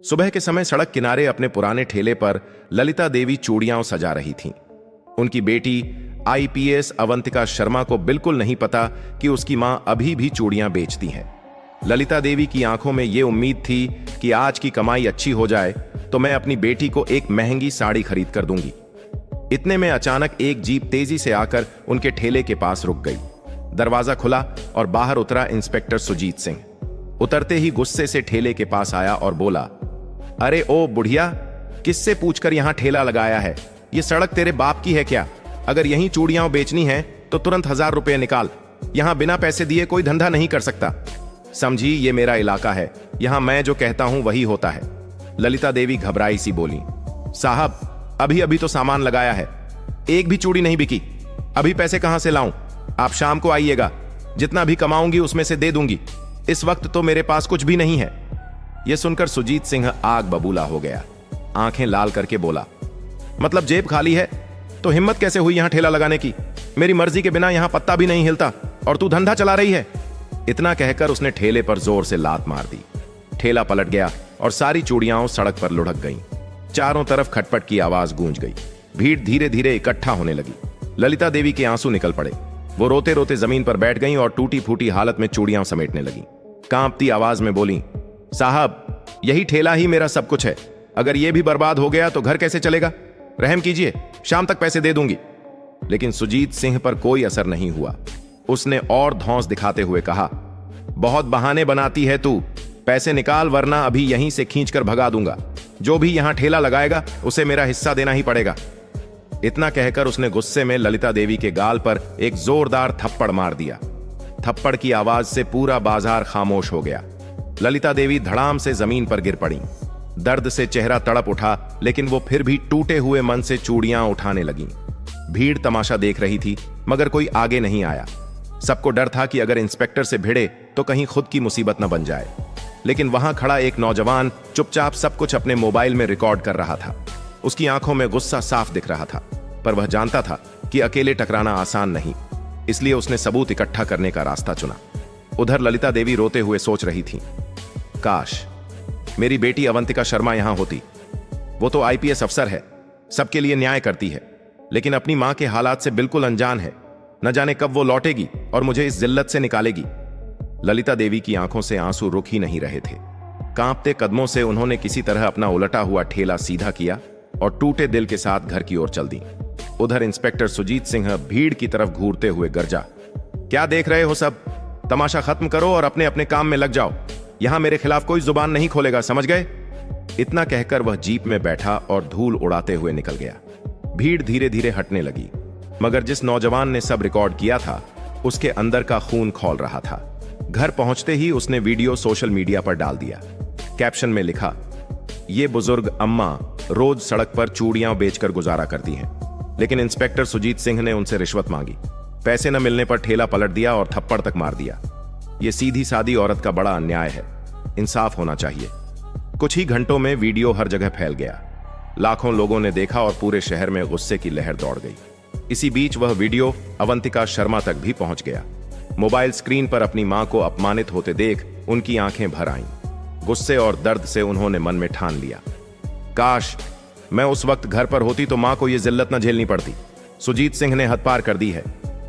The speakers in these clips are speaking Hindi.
सुबह के समय सड़क किनारे अपने पुराने ठेले पर ललिता देवी चूड़ियां सजा रही थीं। उनकी बेटी आईपीएस अवंतिका शर्मा को बिल्कुल नहीं पता कि उसकी मां अभी भी चूड़ियां बेचती हैं। ललिता देवी की आंखों में यह उम्मीद थी कि आज की कमाई अच्छी हो जाए तो मैं अपनी बेटी को एक महंगी साड़ी खरीद कर दूंगी। इतने में अचानक एक जीप तेजी से आकर उनके ठेले के पास रुक गई। दरवाजा खुला और बाहर उतरा इंस्पेक्टर सुजीत सिंह। उतरते ही गुस्से से ठेले के पास आया और बोला, अरे ओ बुढ़िया, किससे पूछकर यहां ठेला लगाया है? ये सड़क तेरे बाप की है क्या? अगर यहीं चूड़ियां बेचनी है तो तुरंत 1000 रुपए निकाल। यहां बिना पैसे दिए कोई धंधा नहीं कर सकता। समझी, ये मेरा इलाका है, यहां मैं जो कहता हूं वही होता है। ललिता देवी घबराई सी बोली, साहब अभी अभी तो सामान लगाया है, एक भी चूड़ी नहीं बिकी। अभी पैसे कहां से लाऊं? आप शाम को आइएगा, जितना भी कमाऊंगी उसमें से दे दूंगी। इस वक्त तो मेरे पास कुछ भी नहीं है। यह सुनकर सुजीत सिंह आग बबूला हो गया। आंखें लाल करके बोला, मतलब जेब खाली है तो हिम्मत कैसे हुई यहां ठेला लगाने की? मेरी मर्जी के बिना यहां पत्ता भी नहीं हिलता और तू धंधा चला रही है। इतना कहकर उसने ठेले पर जोर से लात मार दी। ठेला पलट गया और सारी चूड़ियां सड़क पर लुढ़क गईं। चारों तरफ खटपट की आवाज गूंज गई। भीड़ धीरे धीरे इकट्ठा होने लगी। ललिता देवी के आंसू निकल पड़े। वो रोते रोते जमीन पर बैठ गईं और टूटी फूटी हालत में चूड़ियां समेटने लगीं। कांपती आवाज में बोली, साहब यही ठेला ही मेरा सब कुछ है, अगर यह भी बर्बाद हो गया तो घर कैसे चलेगा? रहम कीजिए, शाम तक पैसे दे दूंगी। लेकिन सुजीत सिंह पर कोई असर नहीं हुआ। उसने और धौंस दिखाते हुए कहा, बहुत बहाने बनाती है तू, पैसे निकाल वरना अभी यहीं से खींचकर भगा दूंगा। जो भी यहां ठेला लगाएगा उसे मेरा हिस्सा देना ही पड़ेगा। इतना कहकर उसने गुस्से में ललिता देवी के गाल पर एक जोरदार थप्पड़ मार दिया। थप्पड़ की आवाज से पूरा बाजार खामोश हो गया। ललिता देवी धड़ाम से जमीन पर गिर पड़ी। दर्द से चेहरा तड़प उठा, लेकिन वो फिर भी टूटे हुए मन से चूड़ियां उठाने लगी। भीड़ तमाशा देख रही थी मगर कोई आगे नहीं आया। सबको डर था कि अगर इंस्पेक्टर से भिड़े तो कहीं खुद की मुसीबत न बन जाए। लेकिन वहां खड़ा एक नौजवान चुपचाप सब कुछ अपने मोबाइल में रिकॉर्ड कर रहा था। उसकी आंखों में गुस्सा साफ दिख रहा था, पर वह जानता था कि अकेले टकराना आसान नहीं, इसलिए उसने सबूत इकट्ठा करने का रास्ता चुना। उधर ललिता देवी रोते हुए सोच रही थी, काश मेरी बेटी अवंतिका शर्मा यहां होती। वो तो आईपीएस अफसर है, सबके लिए न्याय करती है, लेकिन अपनी मां के हालात से बिल्कुल अनजान है। न जाने कब वो लौटेगी और मुझे इस जिल्लत से निकालेगी। ललिता देवी की आंखों से आंसू रुक ही नहीं रहे थे। कांपते कदमों से उन्होंने किसी तरह अपना उलटा हुआ ठेला सीधा किया और टूटे दिल के साथ घर की ओर चल दी। उधर इंस्पेक्टर सुजीत सिंह भीड़ की तरफ घूरते हुए गरजा, क्या देख रहे हो सब? तमाशा खत्म करो और अपने अपने काम में लग जाओ। यहां मेरे खिलाफ कोई जुबान नहीं खोलेगा, समझ गए? इतना कहकर वह जीप में बैठा और धूल उड़ाते हुए निकल गया। भीड़ धीरे धीरे हटने लगी, मगर जिस नौजवान ने सब रिकॉर्ड किया था उसके अंदर का खून खौल रहा था। घर पहुंचते ही उसने वीडियो सोशल मीडिया पर डाल दिया। कैप्शन में लिखा, ये बुजुर्ग अम्मा रोज सड़क पर चूड़ियां बेचकर गुजारा करती हैं, लेकिन इंस्पेक्टर सुजीत सिंह ने उनसे रिश्वत मांगी। पैसे न मिलने पर ठेला पलट दिया और थप्पड़ तक मार दिया। यह सीधी सादी औरत का बड़ा अन्याय है, इंसाफ होना चाहिए। कुछ ही घंटों में वीडियो हर जगह फैल गया। लाखों लोगों ने देखा और पूरे शहर में गुस्से की लहर दौड़ गई। इसी बीच वह वीडियो अवंतिका शर्मा तक भी पहुंच गया। मोबाइल स्क्रीन पर अपनी मां को अपमानित होते देख उनकी आंखें भर आईं। गुस्से और दर्द से उन्होंने मन में ठान लिया, काश मैं उस वक्त घर पर होती तो मां को यह जिल्लत न झेलनी पड़ती। सुजीत सिंह ने हद पार कर दी है,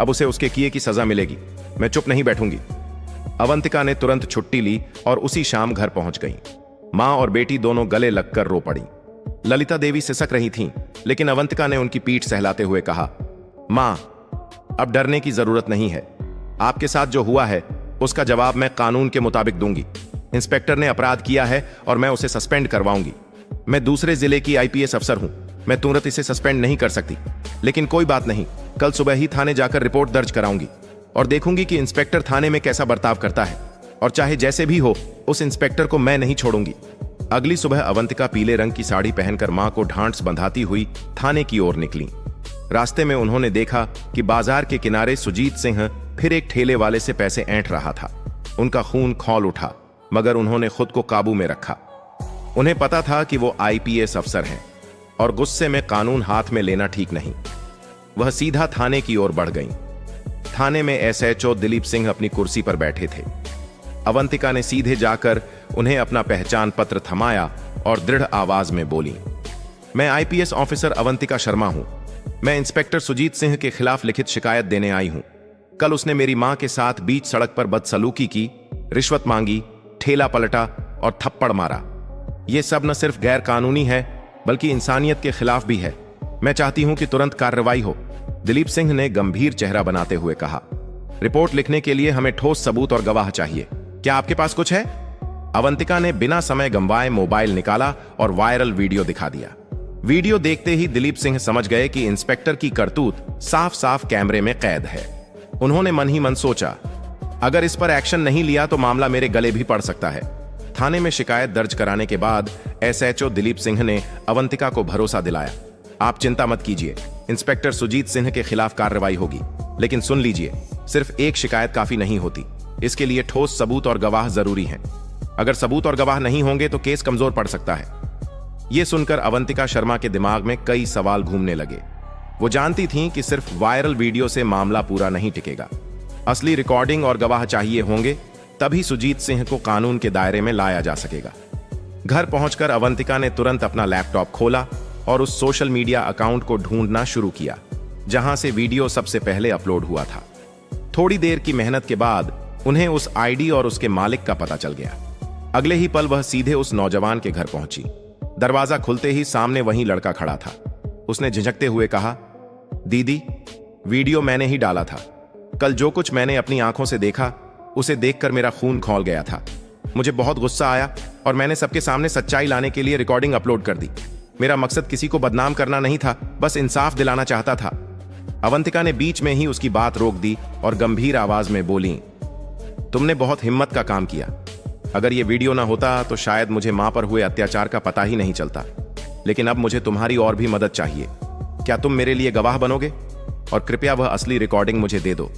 अब उसे उसके किए की सजा मिलेगी। मैं चुप नहीं बैठूंगी। अवंतिका ने तुरंत छुट्टी ली और उसी शाम घर पहुंच गई। मां और बेटी दोनों गले लगकर रो पड़ी। ललिता देवी सिसक रही थीं, लेकिन अवंतिका ने उनकी पीठ सहलाते हुए कहा, मां अब डरने की जरूरत नहीं है। आपके साथ जो हुआ है उसका जवाब मैं कानून के मुताबिक दूंगी। इंस्पेक्टर ने अपराध किया है और मैं उसे सस्पेंड करवाऊंगी। मैं दूसरे जिले की आईपीएस अफसर हूं, मैं तुरंत इसे सस्पेंड नहीं कर सकती, लेकिन कोई बात नहीं, कल सुबह ही थाने जाकर रिपोर्ट दर्ज कराऊंगी और देखूंगी कि इंस्पेक्टर थाने में कैसा बर्ताव करता है, और चाहे जैसे भी हो उस इंस्पेक्टर को मैं नहीं छोड़ूंगी। अगली सुबह अवंतिका पीले रंग की साड़ी पहनकर मां को ढांढस बंधाती हुई थाने की ओर निकली। रास्ते में उन्होंने देखा कि बाजार के किनारे सुजीत सिंह फिर एक ठेले वाले से पैसे ऐंठ रहा था। उनका खून खौल उठा, मगर उन्होंने खुद को काबू में रखा। उन्हें पता था कि वो आईपीएस अफसर हैं और गुस्से में कानून हाथ में लेना ठीक नहीं। वह सीधा थाने की ओर बढ़ गईं। थाने में एसएचओ दिलीप सिंह अपनी कुर्सी पर बैठे थे। अवंतिका ने सीधे जाकर उन्हें अपना पहचान पत्र थमाया और दृढ़ आवाज में बोली, मैं आईपीएस ऑफिसर अवंतिका शर्मा हूं। मैं इंस्पेक्टर सुजीत सिंह के खिलाफ लिखित शिकायत देने आई हूं। कल उसने मेरी मां के साथ बीच सड़क पर बदसलूकी की, रिश्वत मांगी, ठेला पलटा और थप्पड़ मारा। यह सब न सिर्फ गैर कानूनी है बल्कि इंसानियत के खिलाफ भी है। मैं चाहती हूं कि तुरंत कार्रवाई हो, दिलीप सिंह ने गंभीर चेहरा बनाते हुए कहा। रिपोर्ट लिखने के लिए हमें ठोस सबूत और गवाह चाहिए। क्या आपके पास कुछ है? अवंतिका ने बिना समय गंवाए मोबाइल निकाला और वायरल वीडियो दिखा दिया। वीडियो देखते ही दिलीप सिंह समझ गए कि इंस्पेक्टर की करतूत साफ साफ कैमरे में कैद है। उन्होंने मन ही मन सोचा, अगर इस पर एक्शन नहीं लिया तो मामला मेरे गले भी पड़ सकता है। थाने में शिकायत दर्ज कराने के बाद एसएचओ दिलीप सिंह ने अवंतिका को भरोसा दिलाया, आप चिंता मत कीजिए, इंस्पेक्टर सुजीत सिंह के खिलाफ कार्रवाई होगी। लेकिन सुन लीजिए, सिर्फ एक शिकायत काफी नहीं होती, इसके लिए ठोस सबूत और गवाह जरूरी हैं। अगर सबूत और गवाह नहीं होंगे तो केस कमजोर पड़ सकता है। यह सुनकर अवंतिका शर्मा के दिमाग में कई सवाल घूमने लगे। वो जानती थीं कि सिर्फ वायरल वीडियो से मामला पूरा नहीं टिकेगा, असली रिकॉर्डिंग और गवाह चाहिए होंगे, तभी सुजीत सिंह को कानून के दायरे में लाया जा सकेगा। घर पहुंचकर अवंतिका ने तुरंत अपना लैपटॉप खोला और उस सोशल मीडिया अकाउंट को ढूंढना शुरू किया जहां से वीडियो सबसे पहले अपलोड हुआ था। थोड़ी देर की मेहनत के बाद उन्हें उस आईडी और उसके मालिक का पता चल गया। अगले ही पल वह सीधे उस नौजवान के घर पहुंची। दरवाजा खुलते ही सामने वही लड़का खड़ा था। उसने झिझकते हुए कहा, दीदी, वीडियो मैंने ही डाला था। कल जो कुछ मैंने अपनी आंखों से देखा उसे देखकर मेरा खून खौल गया था। मुझे बहुत गुस्सा आया और मैंने सबके सामने सच्चाई लाने के लिए रिकॉर्डिंग अपलोड कर दी। मेरा मकसद किसी को बदनाम करना नहीं था, बस इंसाफ दिलाना चाहता था। अवंतिका ने बीच में ही उसकी बात रोक दी और गंभीर आवाज में बोली, तुमने बहुत हिम्मत का काम किया। अगर यह वीडियो ना होता तो शायद मुझे मां पर हुए अत्याचार का पता ही नहीं चलता। लेकिन अब मुझे तुम्हारी और भी मदद चाहिए। क्या तुम मेरे लिए गवाह बनोगे? और कृपया वह असली रिकॉर्डिंग मुझे दे दो।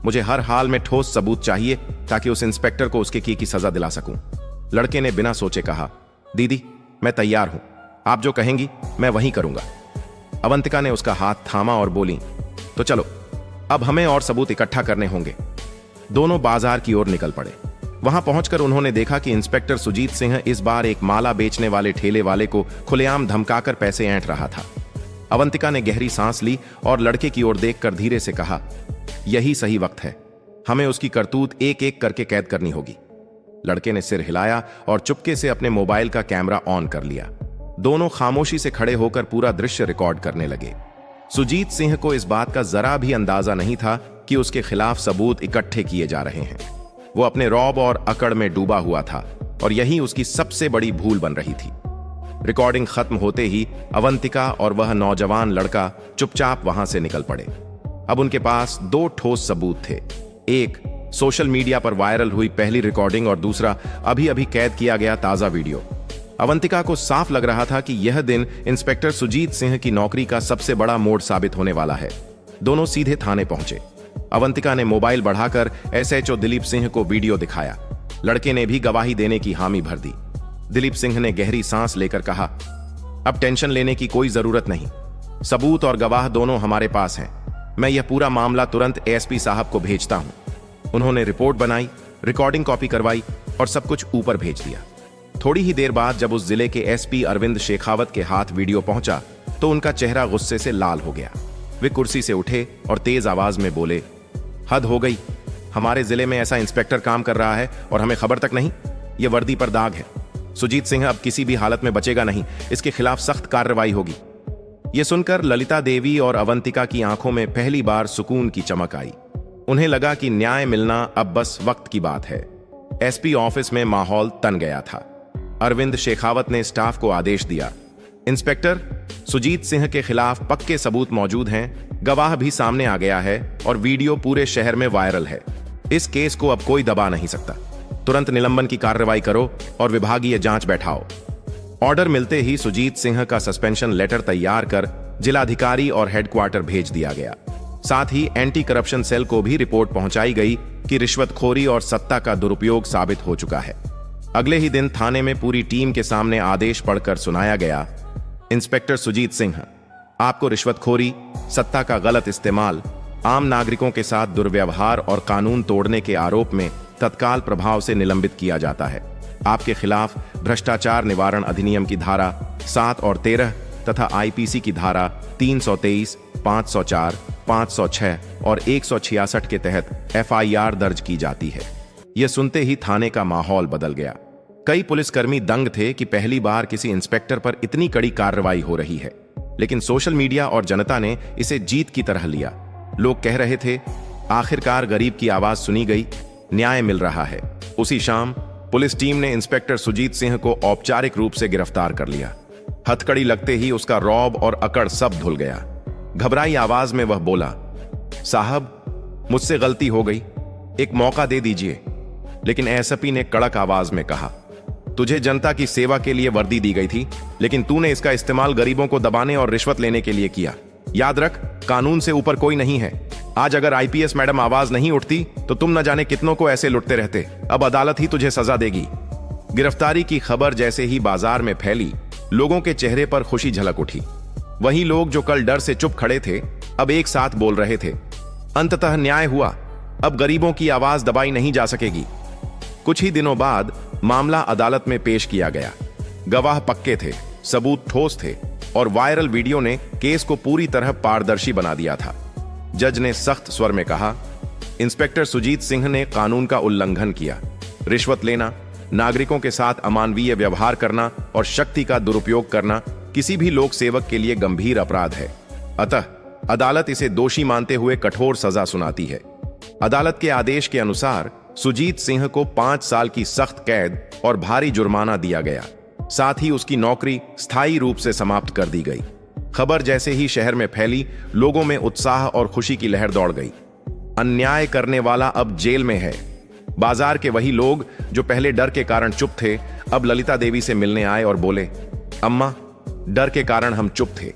मुझे हर हाल में ठोस सबूत चाहिए ताकि उस इंस्पेक्टर को उसके की सजा दिला सकूं। लड़के ने बिना सोचे कहा, दीदी, मैं तैयार हूं, आप जो कहेंगी मैं वही करूंगा। अवंतिका ने उसका हाथ थामा और बोली, तो चलो, अब हमें और सबूत इकट्ठा करने होंगे। दोनों बाजार की ओर निकल पड़े। वहां पहुंचकर उन्होंने देखा कि इंस्पेक्टर सुजीत सिंह इस बार एक माला बेचने वाले ठेले वाले को खुलेआम धमकाकर पैसे ऐंठ रहा था। अवंतिका ने गहरी सांस ली और लड़के की ओर देखकर धीरे से कहा, यही सही वक्त है, हमें उसकी करतूत एक एक करके कैद करनी होगी। लड़के ने सिर हिलाया और चुपके से अपने मोबाइल का कैमरा ऑन कर लिया। दोनों खामोशी से खड़े होकर पूरा दृश्य रिकॉर्ड करने लगे। सुजीत सिंह को इस बात का जरा भी अंदाजा नहीं था कि उसके खिलाफ सबूत इकट्ठे किए जा रहे हैं। वो अपने रौब और अकड़ में डूबा हुआ था और यही उसकी सबसे बड़ी भूल बन रही थी। रिकॉर्डिंग खत्म होते ही अवंतिका और वह नौजवान लड़का चुपचाप वहां से निकल पड़े। अब उनके पास दो ठोस सबूत थे, एक सोशल मीडिया पर वायरल हुई पहली रिकॉर्डिंग और दूसरा अभी अभी कैद किया गया ताजा वीडियो। अवंतिका को साफ लग रहा था कि यह दिन इंस्पेक्टर सुजीत सिंह की नौकरी का सबसे बड़ा मोड़ साबित होने वाला है। दोनों सीधे थाने पहुंचे। अवंतिका ने मोबाइल बढ़ाकर एसएचओ दिलीप सिंह को वीडियो दिखाया। लड़के ने भी गवाही देने की हामी भर दी। दिलीप सिंह ने गहरी सांस लेकर कहा, अब टेंशन लेने की कोई जरूरत नहीं, सबूत और गवाह दोनों हमारे पास हैं। मैं यह पूरा मामला तुरंत एएसपी साहब को भेजता हूं। उन्होंने रिपोर्ट बनाई, रिकॉर्डिंग कॉपी करवाई और सब कुछ ऊपर भेज दिया। थोड़ी ही देर बाद जब उस जिले के एसपी अरविंद शेखावत के हाथ वीडियो पहुंचा तो उनका चेहरा गुस्से से लाल हो गया। वे कुर्सी से उठे और तेज आवाज में बोले, हद हो गई, हमारे जिले में ऐसा इंस्पेक्टर काम कर रहा है और हमें खबर तक नहीं। यह वर्दी पर दाग है। सुजीत सिंह अब किसी भी हालत में बचेगा नहीं, इसके खिलाफ सख्त कार्रवाई होगी। यह सुनकर ललिता देवी और अवंतिका की आंखों में पहली बार सुकून की चमक आई। उन्हें लगा कि न्याय मिलना अब बस वक्त की बात है। एसपी ऑफिस में माहौल तन गया था। अरविंद शेखावत ने स्टाफ को आदेश दिया, इंस्पेक्टर, सुजीत सिंह के खिलाफ पक्के सबूत मौजूद हैं, गवाह भी सामने आ गया है और वीडियो पूरे शहर में वायरल है। इस केस को अब कोई दबा नहीं सकता। तुरंत निलंबन की कार्रवाई करो और विभागीय जांच बैठाओ। ऑर्डर मिलते ही सुजीत सिंह का सस्पेंशन लेटर तैयार कर जिलाधिकारी और हेडक्वार्टर भेज दिया गया। साथ ही एंटी करप्शन सेल को भी रिपोर्ट पहुंचाई गई कि रिश्वतखोरी और सत्ता का दुरुपयोग साबित हो चुका है। अगले ही दिन थाने में पूरी टीम के सामने आदेश पढ़कर सुनाया गया, इंस्पेक्टर सुजीत सिंह, आपको रिश्वतखोरी, सत्ता का गलत इस्तेमाल, आम नागरिकों के साथ दुर्व्यवहार और कानून तोड़ने के आरोप में तत्काल प्रभाव से निलंबित किया जाता है। आपके खिलाफ भ्रष्टाचार निवारण अधिनियम की धारा 7 और 13 तथा आईपीसी की धारा 323, 504, 506 और 166 के तहत एफआईआर दर्ज की जाती है। यह सुनते ही थाने का माहौल बदल गया। कई पुलिसकर्मी दंग थे कि पहली बार किसी इंस्पेक्टर पर इतनी कड़ी कार्रवाई हो रही है, लेकिन सोशल मीडिया और जनता ने इसे जीत की तरह लिया। लोग कह रहे थे, आखिरकार गरीब की आवाज सुनी गई, न्याय मिल रहा है। उसी शाम पुलिस टीम ने इंस्पेक्टर सुजीत सिंह को औपचारिक रूप से गिरफ्तार कर लिया। हथकड़ी लगते ही उसका रौब और अकड़ सब धुल गया। घबराई आवाज में वह बोला, साहब मुझसे गलती हो गई, एक मौका दे दीजिए। लेकिन एसपी ने कड़क आवाज में कहा, तुझे जनता की सेवा के लिए वर्दी दी गई थी, लेकिन तूने इसका इस्तेमाल गरीबों को दबाने और रिश्वत लेने के लिए किया। याद रख, कानून से ऊपर कोई नहीं है। आज अगर आईपीएस मैडम आवाज नहीं उठती तो तुम न जाने कितनों को ऐसे लुटते रहते। अब अदालत ही तुझे सजा देगी। गिरफ्तारी की खबर जैसे ही बाजार में फैली, लोगों के चेहरे पर खुशी झलक उठी। वही लोग जो कल डर से चुप खड़े थे, अब एक साथ बोल रहे थे, अंततः न्याय हुआ, अब गरीबों की आवाज दबाई नहीं जा सकेगी। कुछ ही दिनों बाद मामला अदालत में पेश किया गया। गवाह पक्के थे, सबूत ठोस थे और वायरल वीडियो ने केस को पूरी तरह पारदर्शी बना दिया था। जज ने सख्त स्वर में कहा, इंस्पेक्टर सुजीत सिंह ने कानून का उल्लंघन किया। रिश्वत लेना, नागरिकों के साथ अमानवीय व्यवहार करना और शक्ति का दुरुपयोग करना किसी भी लोक सेवक के लिए गंभीर अपराध है। अतः अदालत इसे दोषी मानते हुए कठोर सजा सुनाती है। अदालत के आदेश के अनुसार सुजीत सिंह को 5 साल की सख्त कैद और भारी जुर्माना दिया गया। साथ ही उसकी नौकरी स्थायी रूप से समाप्त कर दी गई। खबर जैसे ही शहर में फैली, लोगों में उत्साह और खुशी की लहर दौड़ गई। अन्याय करने वाला अब जेल में है। बाजार के वही लोग जो पहले डर के कारण चुप थे, अब ललिता देवी से मिलने आए और बोले, अम्मा, डर के कारण हम चुप थे,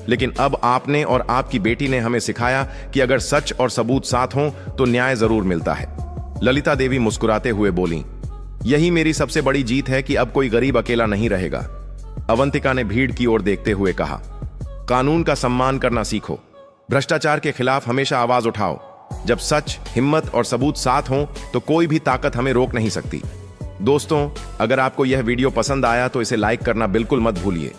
लेकिन अब आपने और आपकी बेटी ने हमें सिखाया कि अगर सच और सबूत साथ हों तो न्याय जरूर मिलता है। ललिता देवी मुस्कुराते हुए बोली, यही मेरी सबसे बड़ी जीत है कि अब कोई गरीब अकेला नहीं रहेगा। अवंतिका ने भीड़ की ओर देखते हुए कहा, कानून का सम्मान करना सीखो, भ्रष्टाचार के खिलाफ हमेशा आवाज उठाओ। जब सच, हिम्मत और सबूत साथ हों तो कोई भी ताकत हमें रोक नहीं सकती। दोस्तों, अगर आपको यह वीडियो पसंद आया तो इसे लाइक करना बिल्कुल मत भूलिए।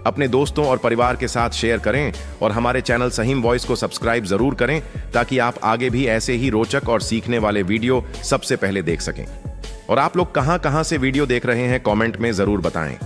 अपने दोस्तों और परिवार के साथ शेयर करें और हमारे चैनल सहीम वॉइस को सब्सक्राइब जरूर करें, ताकि आप आगे भी ऐसे ही रोचक और सीखने वाले वीडियो सबसे पहले देख सकें। और आप लोग कहां-कहां से वीडियो देख रहे हैं, कमेंट में जरूर बताएं।